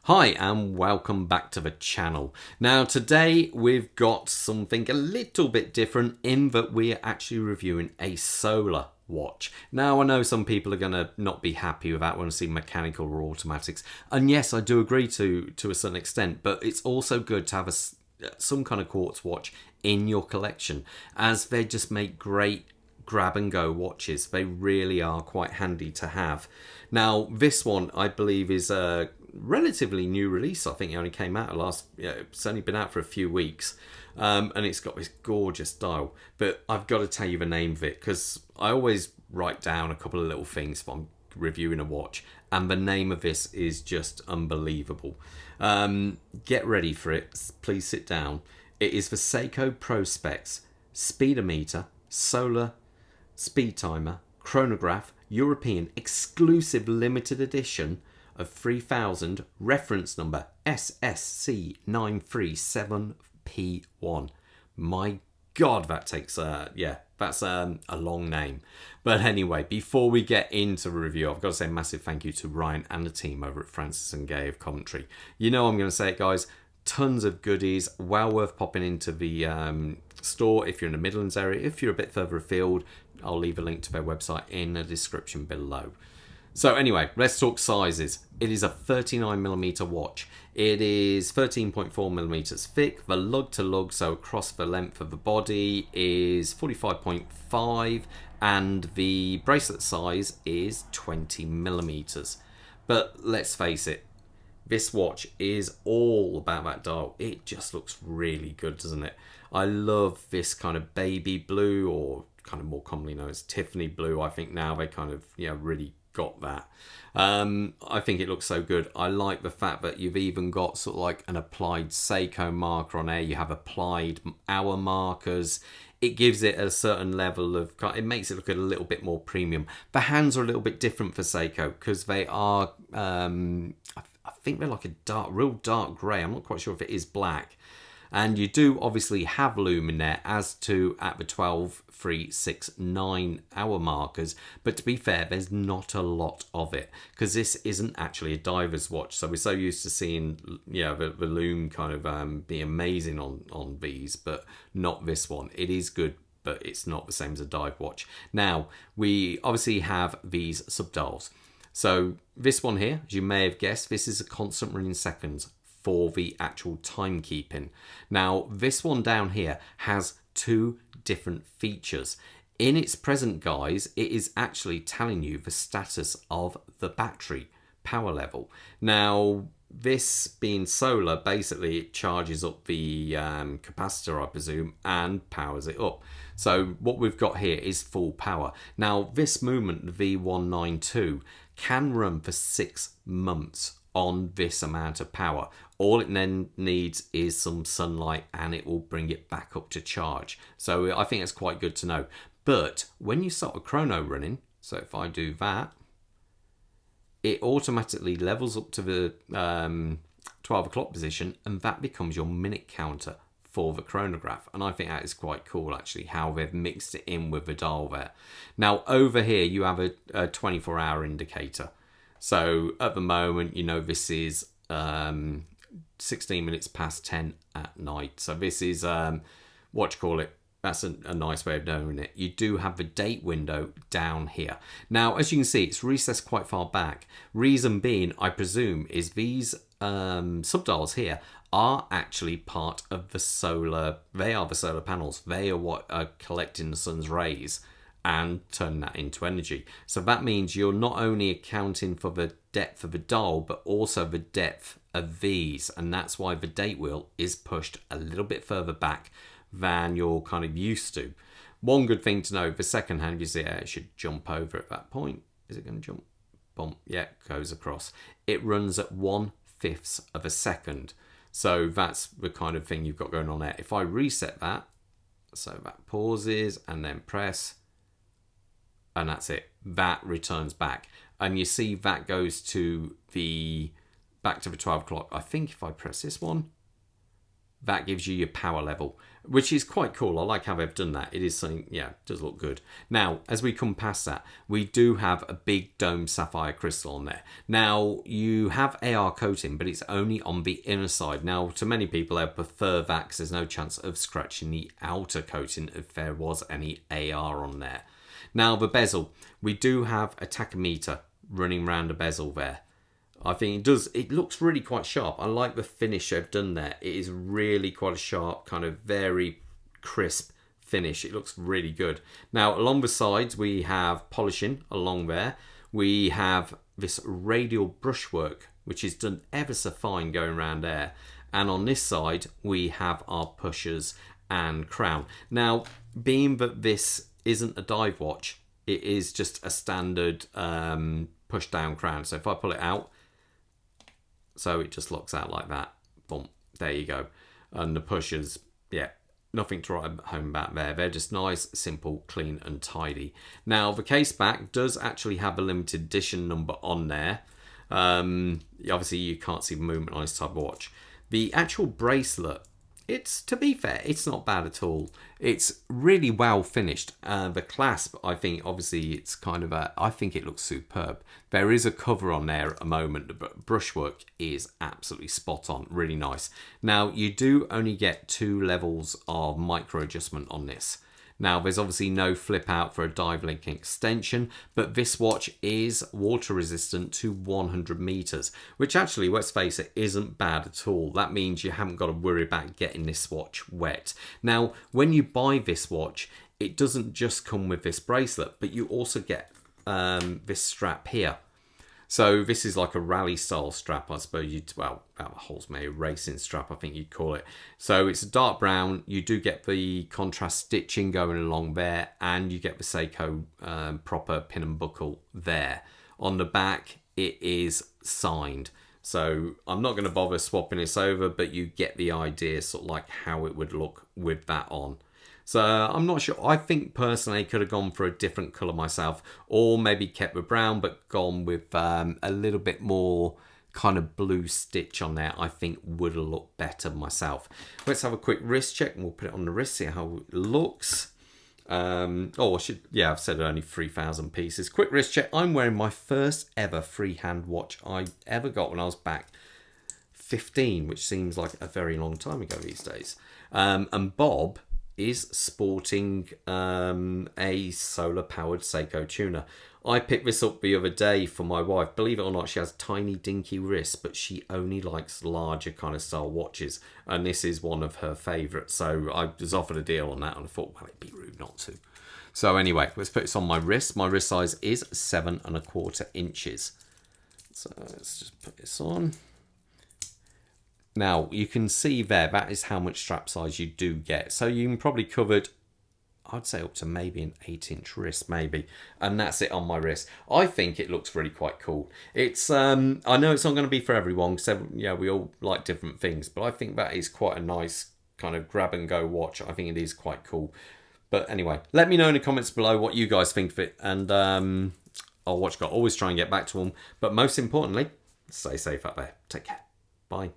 Hi and welcome back to the channel. Now today we've got something a little bit different in that we are actually reviewing a solar watch. Now I know some people are going to not be happy with that when I see mechanical or automatics, and yes I do agree to a certain extent, but it's also good to have some kind of quartz watch in your collection, as they just make great grab and go watches. They really are quite handy to have. Now this one I believe is a relatively new release. I think it only came out it's only been out for a few weeks, and it's got this gorgeous dial. But I've got to tell you the name of it because I always write down a couple of little things if I'm reviewing a watch, and the name of this is just unbelievable. Get ready for it. Please sit down. It is the Seiko Prospex Speedometer Solar Speed Timer Chronograph European Exclusive Limited Edition of 3000, reference number SSC937P1. My God, that takes that's a long name. But anyway, before we get into the review, I've got to say a massive thank you to Ryan and the team over at Francis and Gay of Coventry. You know I'm going to say it, guys. Tons of goodies, well worth popping into the store if you're in the Midlands area. If you're a bit further afield, I'll leave a link to their website in the description below. So anyway, let's talk sizes. It is a 39mm watch. It is 13.4mm thick. The lug to lug, so across the length of the body, is 45.5, and the bracelet size is 20mm. But let's face it, this watch is all about that dial. It just looks really good, doesn't it? I love this kind of baby blue, or kind of more commonly known as Tiffany blue. I think now they kind of really got that. I think it looks so good. I like the fact that you've even got sort of like an applied Seiko marker on there. You have applied hour markers. It gives it a certain level of, it makes it look a little bit more premium. The hands are a little bit different for Seiko because they are, I think they're like a real dark grey. I'm not quite sure if it is black. And you do obviously have lumen there, as to at the 12, 3, 6, 9 hour markers. But to be fair, there's not a lot of it because this isn't actually a diver's watch. So we're so used to seeing the lume kind of be amazing on these, but not this one. It is good, but it's not the same as a dive watch. Now, we obviously have these subdials. So this one here, as you may have guessed, this is a constant running seconds for the actual timekeeping. Now, this one down here has two different features. In its present guise, it is actually telling you the status of the battery power level. Now, this being solar, basically it charges up the capacitor, I presume, and powers it up. So what we've got here is full power. Now, this movement, the V192, can run for 6 months on this amount of power. All it then needs is some sunlight and it will bring it back up to charge. So I think it's quite good to know. But when you start a chrono running, so if I do that, it automatically levels up to the 12 o'clock position, and that becomes your minute counter for the chronograph. And I think that is quite cool actually, how they've mixed it in with the dial there. Now over here you have a 24-hour indicator. So at the moment, this is 16 minutes past 10 at night. So this is, what you call it, that's a nice way of knowing it. You do have the date window down here. Now, as you can see, it's recessed quite far back. Reason being, I presume, is these subdials here are actually part of the solar, they are the solar panels. They are what are collecting the sun's rays and turn that into energy. So that means you're not only accounting for the depth of the dial, but also the depth of these. And that's why the date wheel is pushed a little bit further back than you're kind of used to. One good thing to know, the second hand, you see it should jump over at that point. Is it going to jump? Boom. Yeah, it goes across. It runs at 1/5 of a second. So that's the kind of thing you've got going on there. If I reset that, so that pauses and then press, and that's it. That returns back. And you see that goes to back to the 12 o'clock. I think if I press this one, that gives you your power level, which is quite cool. I like how they've done that. It is something, yeah, it does look good. Now, as we come past that, we do have a big dome sapphire crystal on there. Now, you have AR coating, but it's only on the inner side. Now, to many people, they prefer that because there's no chance of scratching the outer coating if there was any AR on there. Now, the bezel, we do have a tachometer running around the bezel there. I think it looks really quite sharp. I like the finish they've done there. It is really quite a sharp, kind of very crisp finish. It looks really good. Now, along the sides, we have polishing along there. We have this radial brushwork, which is done ever so fine going around there. And on this side, we have our pushers and crown. Now, being that this isn't a dive watch, it is just a standard push down crown. So if I pull it out, so it just locks out like that. Boom. There you go. And the pushers, yeah, nothing to write home about there. They're just nice, simple, clean and tidy. Now, the case back does actually have a limited edition number on there. Obviously, you can't see the movement on this type of watch. The actual bracelet, to be fair, it's not bad at all. It's really well finished. The clasp, I think, obviously, it's kind of I think it looks superb. There is a cover on there at the moment, but brushwork is absolutely spot on, really nice. Now, you do only get 2 levels of micro adjustment on this. Now, there's obviously no flip out for a dive link extension, but this watch is water resistant to 100 meters, which actually, let's face it, isn't bad at all. That means you haven't got to worry about getting this watch wet. Now, when you buy this watch, it doesn't just come with this bracelet, but you also get this strap here. So this is like a rally style strap, I suppose that holds me a racing strap, I think you'd call it. So it's a dark brown. You do get the contrast stitching going along there, and you get the Seiko proper pin and buckle there. On the back, it is signed. So I'm not going to bother swapping this over, but you get the idea, sort of like how it would look with that on. So I'm not sure. I think personally I could have gone for a different colour myself, or maybe kept the brown but gone with a little bit more kind of blue stitch on there. I think would have looked better myself. Let's have a quick wrist check and we'll put it on the wrist, see how it looks. I've said only 3,000 pieces. Quick wrist check. I'm wearing my first ever freehand watch I ever got when I was back 15, which seems like a very long time ago these days. And Bob is sporting a solar powered Seiko tuner. I picked this up the other day for my wife. Believe it or not, she has tiny dinky wrists, but she only likes larger kind of style watches, and this is one of her favourites. So I was offered a deal on that and I thought, well, it'd be rude not to. So anyway, let's put this on my wrist. My wrist size is 7¼ inches. So let's just put this on. Now, you can see there, that is how much strap size you do get. So you can probably cover, I'd say up to maybe an 8-inch wrist, maybe. And that's it on my wrist. I think it looks really quite cool. It's, I know it's not going to be for everyone, so yeah, we all like different things. But I think that is quite a nice kind of grab and go watch. I think it is quite cool. But anyway, let me know in the comments below what you guys think of it. And I'll always try and get back to them. But most importantly, stay safe out there. Take care. Bye.